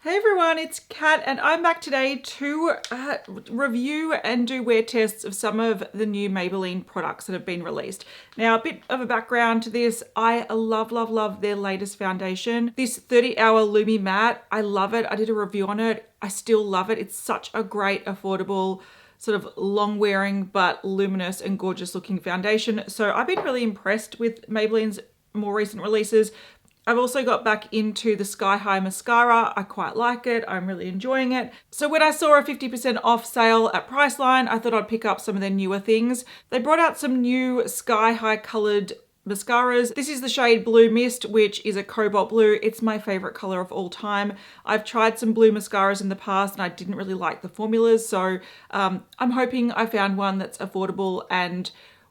Hey everyone, it's Kat and I'm back today to review and do wear tests of some of the new Maybelline products that have been released. Now, a bit of a background to this, I love their latest foundation. This 30-hour Lumi matte, I love it. I did a review on it. I still love it. It's such a great, affordable, sort of long wearing but luminous and gorgeous looking foundation. So I've been really impressed with Maybelline's more recent releases. I've also got back into the Sky High mascara. I quite like it. I'm really enjoying it. So when I saw a 50% off sale at Priceline, I thought I'd pick up some of their newer things. They brought out some new Sky High colored mascaras. This is the shade Blue Mist, which is a cobalt blue. It's my favorite color of all time. I've tried some blue mascaras in the past and I didn't really like the formulas. So I'm hoping I found one that's affordable and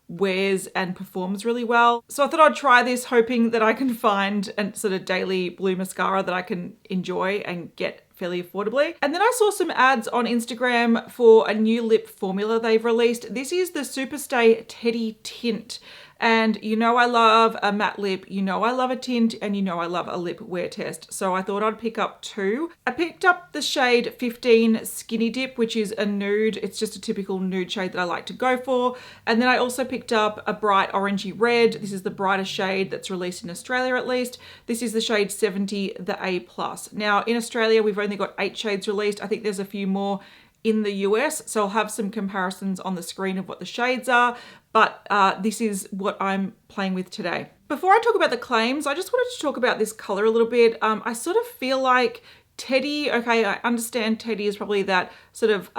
wears and performs really well. So I thought I'd try this, hoping that I can find a sort of daily blue mascara that I can enjoy and get fairly affordably. And then I saw some ads on Instagram for a new lip formula they've released. This is the Superstay Teddy Tint. And you know I love a matte lip, you know I love a tint, and you know I love a lip wear test. So I thought I'd pick up two. I picked up the shade 15 Skinny Dip, which is a nude. It's just a typical nude shade that I like to go for. And then I also picked up a bright orangey red. This is the brightest shade that's released in Australia at least. This is the shade 70, the A+. Now in Australia, we've only got 8 shades released. I think there's a few more in the US, so I'll have some comparisons on the screen of what the shades are, but this is what I'm playing with today. Before I talk about the claims, I just wanted to talk about this color a little bit. I sort of feel like Teddy, okay, I understand Teddy is probably that sort of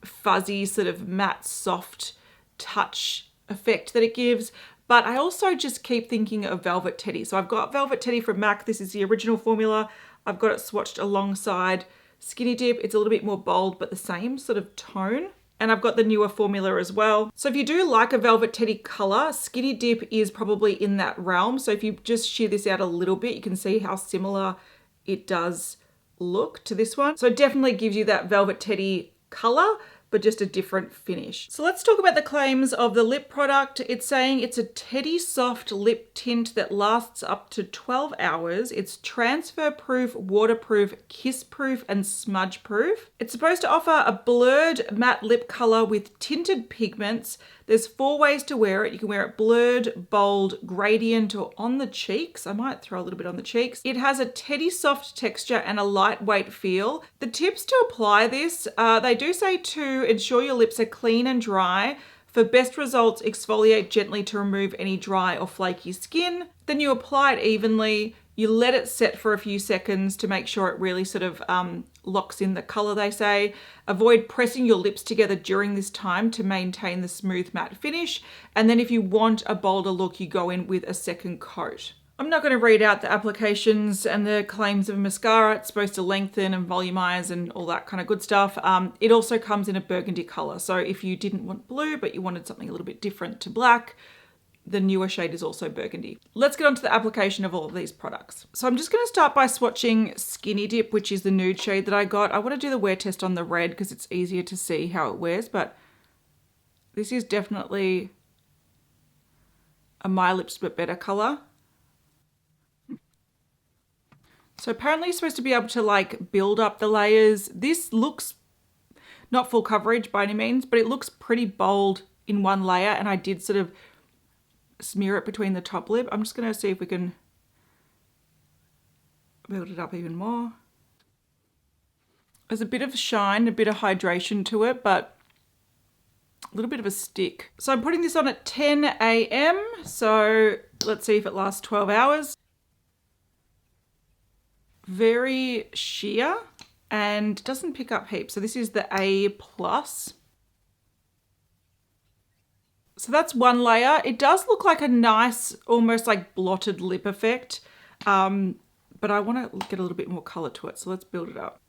fuzzy, sort of matte, soft touch effect that it gives, but I also just keep thinking of Velvet Teddy. So I've got Velvet Teddy from MAC. This is the original formula. I've got it swatched alongside Skinny Dip. It's a little bit more bold, but the same sort of tone. And I've got the newer formula as well. So if you do like a Velvet Teddy color, Skinny Dip is probably in that realm. So if you just shear this out a little bit, you can see how similar it does look to this one. So it definitely gives you that Velvet Teddy color, but just a different finish. So let's talk about the claims of the lip product. It's saying it's a Teddy soft lip tint that lasts up to 12 hours. It's transfer proof, waterproof, kiss proof, and smudge proof. It's supposed to offer a blurred matte lip color with tinted pigments. There's 4 ways to wear it. You can wear it blurred, bold, gradient, or on the cheeks. I might throw a little bit on the cheeks. It has a Teddy soft texture and a lightweight feel. The tips to apply this, they do say to ensure your lips are clean and dry. For best results, exfoliate gently to remove any dry or flaky skin. Then you apply it evenly. You let it set for a few seconds to make sure it really sort of locks in the color, they say. Avoid pressing your lips together during this time to maintain the smooth matte finish. And then if you want a bolder look, you go in with a second coat. I'm not going to read out the applications and the claims of mascara. It's supposed to lengthen and volumize and all that kind of good stuff. It also comes in a burgundy color. So if you didn't want blue, but you wanted something a little bit different to black, the newer shade is also burgundy. Let's get on to the application of all of these products. So I'm just going to start by swatching Skinny Dip, which is the nude shade that I got. I want to do the wear test on the red because it's easier to see how it wears, but this is definitely a My Lips But Better color. So apparently you're supposed to be able to like build up the layers. This looks not full coverage by any means, but it looks pretty bold in one layer, and I did sort of smear it between the top lip. I'm just going to see if we can build it up even more. There's a bit of shine, a bit of hydration to it, but a little bit of a stick. So I'm putting this on at 10 a.m. So let's see if it lasts 12 hours. Very sheer and doesn't pick up heaps. So this is the A+. So that's one layer. It does look like a nice, almost like blotted lip effect, but I want to get a little bit more color to it. So let's build it up.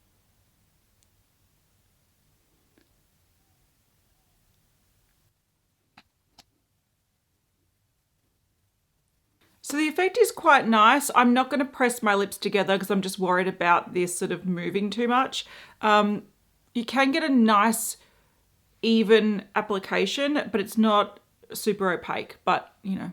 So the effect is quite nice. I'm not going to press my lips together because I'm just worried about this sort of moving too much. You can get a nice even application, but it's not super opaque, but you know,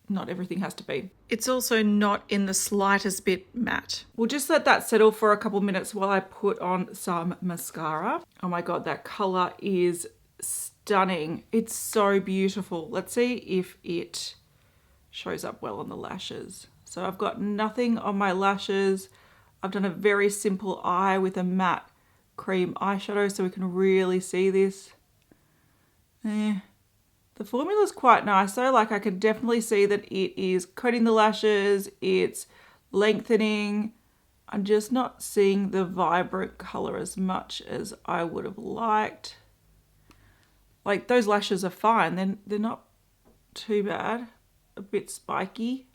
not everything has to be. It's also not in the slightest bit matte. We'll just let that settle for a couple minutes while I put on some mascara. Oh my God, that color is stunning. It's so beautiful. Let's see if it shows up well on the lashes. So I've got nothing on my lashes. I've done a very simple eye with a matte cream eyeshadow so we can really see this. The formula's quite nice though, like I can definitely see that it is coating the lashes, it's lengthening. I'm just not seeing the vibrant color as much as I would have liked. Like those lashes are fine, they're not too bad, a bit spiky.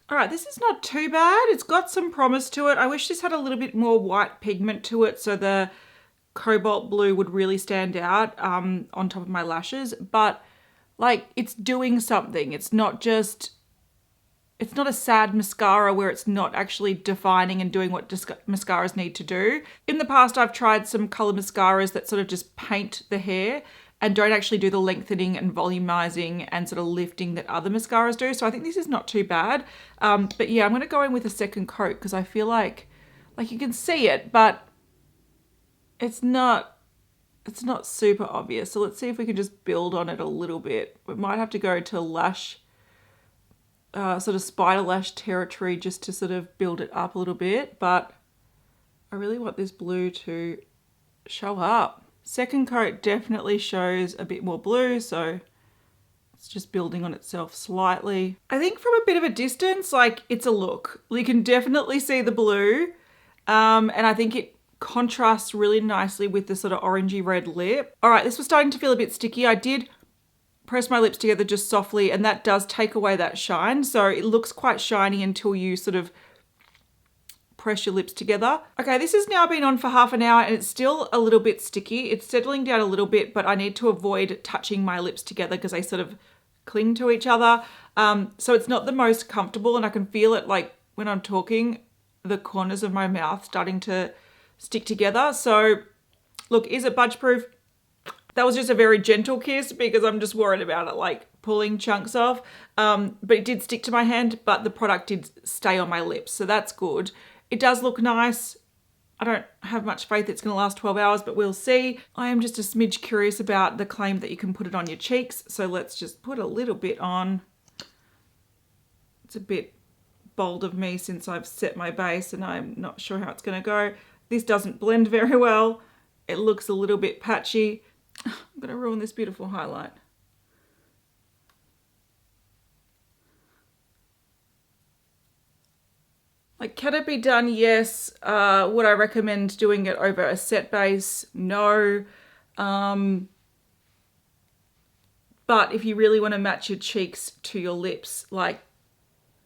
All right, this is not too bad. It's got some promise to it. I wish this had a little bit more white pigment to it so the cobalt blue would really stand out on top of my lashes, but like it's doing something. It's not a sad mascara where it's not actually defining and doing what mascaras need to do. In the past, I've tried some color mascaras that sort of just paint the hair and don't actually do the lengthening and volumizing and sort of lifting that other mascaras do. So I think this is not too bad. But yeah, I'm going to go in with a second coat because I feel like you can see it, but it's not super obvious. So let's see if we can just build on it a little bit. We might have to go to lash, sort of spider lash territory just to sort of build it up a little bit. But I really want this blue to show up. Second coat definitely shows a bit more blue, so it's just building on itself slightly. I think from a bit of a distance, like it's a look. You can definitely see the blue, and I think it contrasts really nicely with the sort of orangey red lip. All right, this was starting to feel a bit sticky. I did press my lips together just softly, and that does take away that shine. So it looks quite shiny until you sort of press your lips together. Okay, this has now been on for half an hour and it's still a little bit sticky. It's settling down a little bit, but I need to avoid touching my lips together because they sort of cling to each other. So it's not the most comfortable, and I can feel it like when I'm talking, the corners of my mouth starting to stick together. So look, is it budge proof? That was just a very gentle kiss because I'm just worried about it like pulling chunks off. But it did stick to my hand, but the product did stay on my lips, so that's good. It does look nice. I don't have much faith it's going to last 12 hours, but we'll see. I am just a smidge curious about the claim that you can put it on your cheeks. So let's just put a little bit on. It's a bit bold of me since I've set my base and I'm not sure how it's going to go. This doesn't blend very well. It looks a little bit patchy. I'm going to ruin this beautiful highlight. Like, can it be done? Yes. Would I recommend doing it over a set base? No. But if you really want to match your cheeks to your lips, like,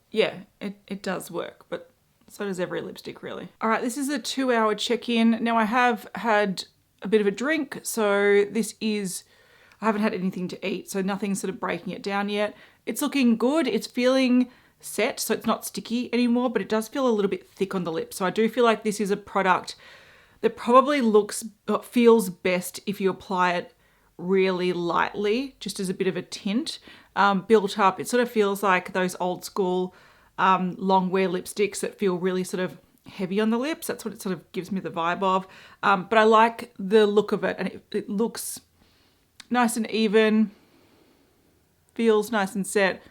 yeah, it does work, but so does every lipstick really. All right, this is a 2-hour check-in. Now I have had a bit of a drink, so I haven't had anything to eat, so nothing's sort of breaking it down yet. It's looking good. It's feeling set, so it's not sticky anymore, but it does feel a little bit thick on the lips. So I do feel like this is a product that probably feels best if you apply it really lightly, just as a bit of a tint built up. It sort of feels like those old school long wear lipsticks that feel really sort of heavy on the lips. That's what it sort of gives me the vibe of. But I like the look of it, and it looks nice and even, feels nice and set,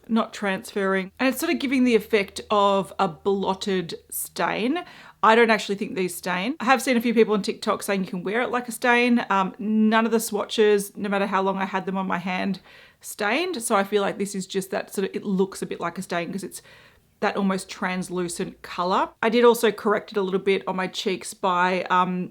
not transferring, and it's sort of giving the effect of a blotted stain. I don't actually think these stain. I have seen a few people on TikTok saying you can wear it like a stain. None of the swatches, no matter how long I had them on my hand, stained. So I feel like this is just that sort of, it looks a bit like a stain because it's that almost translucent color. I did also correct it a little bit on my cheeks by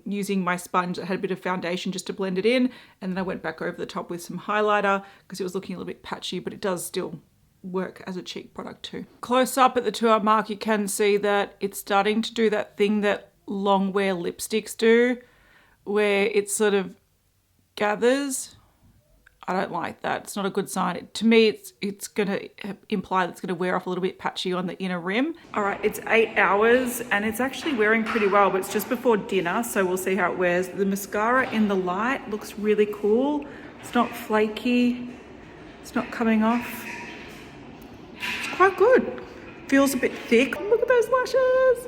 using my sponge that had a bit of foundation just to blend it in. And then I went back over the top with some highlighter because it was looking a little bit patchy, but it does still work as a cheek product too. Close up at the 2-hour mark, you can see that it's starting to do that thing that long wear lipsticks do, where it sort of gathers. I don't like that. It's not a good sign. To me, it's going to imply that it's going to wear off a little bit patchy on the inner rim. All right, it's 8 hours and it's actually wearing pretty well, but it's just before dinner, so we'll see how it wears. The mascara in the light looks really cool. It's not flaky. It's not coming off. It's quite good. Feels a bit thick. Look at those lashes.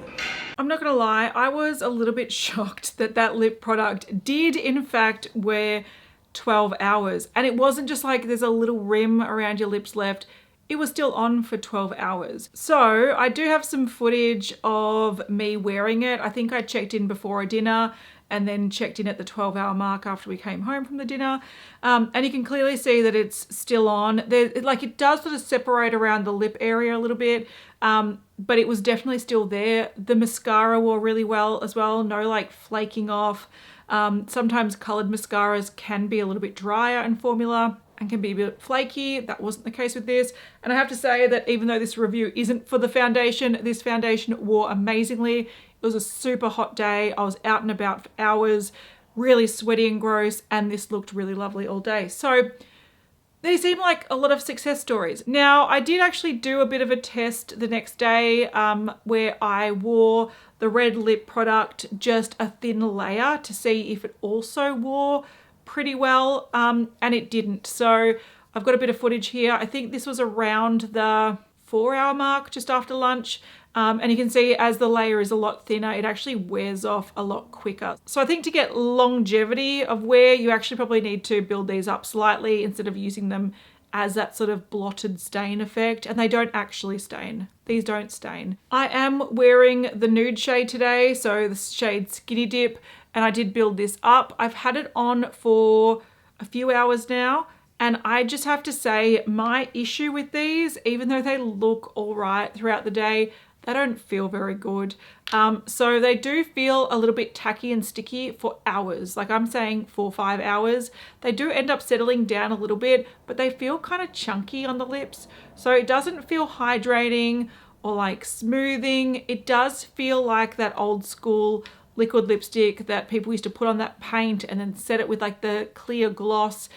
I'm not gonna lie, I was a little bit shocked that that lip product did in fact wear 12 hours. And it wasn't just like there's a little rim around your lips left. It was still on for 12 hours. So I do have some footage of me wearing it. I think I checked in before a dinner and then checked in at the 12-hour mark after we came home from the dinner. And you can clearly see that it's still on. Like it does sort of separate around the lip area a little bit, but it was definitely still there. The mascara wore really well as well. No like flaking off. Sometimes colored mascaras can be a little bit drier in formula and can be a bit flaky. That wasn't the case with this. And I have to say that even though this review isn't for the foundation, this foundation wore amazingly. It was a super hot day. I was out and about for hours, really sweaty and gross, and this looked really lovely all day. So they seem like a lot of success stories. Now, I did actually do a bit of a test the next day where I wore the red lip product, just a thin layer, to see if it also wore pretty well, and it didn't. So I've got a bit of footage here. I think this was around the 4-hour mark, just after lunch. And you can see as the layer is a lot thinner, it actually wears off a lot quicker. So I think to get longevity of wear, you actually probably need to build these up slightly instead of using them as that sort of blotted stain effect. And they don't actually stain. These don't stain. I am wearing the nude shade today, so the shade Skinny Dip, and I did build this up. I've had it on for a few hours now, and I just have to say my issue with these, even though they look all right throughout the day, they don't feel very good. So they do feel a little bit tacky and sticky for hours. Like I'm saying 4 or 5 hours. They do end up settling down a little bit, but they feel kind of chunky on the lips. So it doesn't feel hydrating or like smoothing. It does feel like that old school liquid lipstick that people used to put on that paint and then set it with like the clear gloss,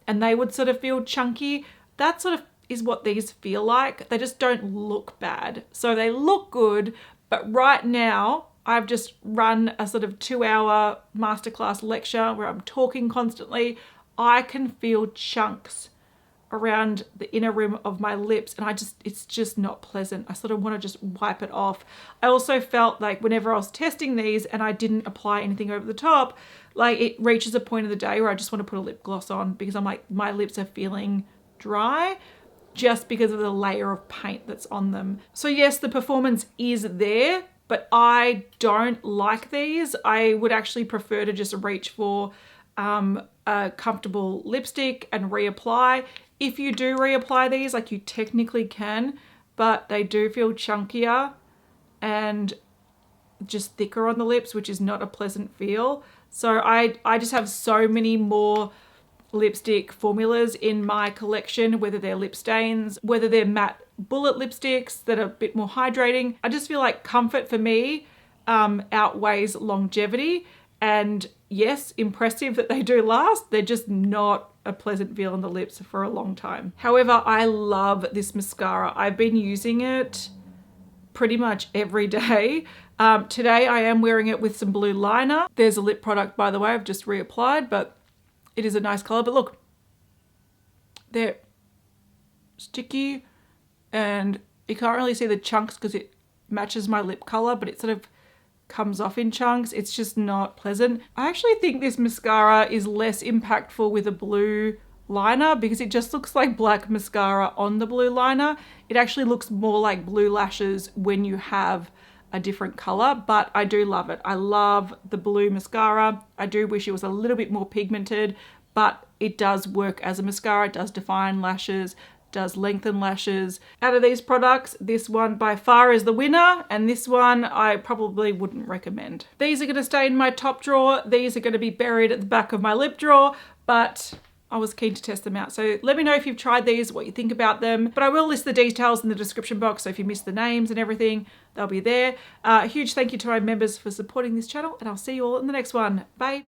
and they would sort of feel chunky. That sort of is what these feel like. They just don't look bad. So they look good, but right now I've just run a sort of 2-hour masterclass lecture where I'm talking constantly. I can feel chunks around the inner rim of my lips, and it's just not pleasant. I sort of want to just wipe it off. I also felt like whenever I was testing these and I didn't apply anything over the top, like it reaches a point of the day where I just want to put a lip gloss on because I'm like, my lips are feeling dry just because of the layer of paint that's on them. So yes, the performance is there, but I don't like these. I would actually prefer to just reach for a comfortable lipstick and reapply. If you do reapply these, like you technically can, but they do feel chunkier and just thicker on the lips, which is not a pleasant feel. So I just have so many more lipstick formulas in my collection, whether they're lip stains, whether they're matte bullet lipsticks that are a bit more hydrating. I just feel like comfort for me outweighs longevity. And yes, impressive that they do last. They're just not a pleasant feel on the lips for a long time. However, I love this mascara. I've been using it pretty much every day. Today I am wearing it with some blue liner. There's a lip product, by the way, I've just reapplied, but it is a nice color. But look, they're sticky and you can't really see the chunks because it matches my lip color, but it sort of comes off in chunks. It's just not pleasant. I actually think this mascara is less impactful with a blue liner because it just looks like black mascara on the blue liner. It actually looks more like blue lashes when you have a different color, but I do love it. I love the blue mascara. I do wish it was a little bit more pigmented, but it does work as a mascara. It does define lashes, does lengthen lashes. Out of these products, this one by far is the winner, and this one I probably wouldn't recommend. These are going to stay in my top drawer. These are going to be buried at the back of my lip drawer, but I was keen to test them out. So let me know if you've tried these, what you think about them. But I will list the details in the description box, so if you missed the names and everything, they'll be there. A huge thank you to my members for supporting this channel, and I'll see you all in the next one. Bye.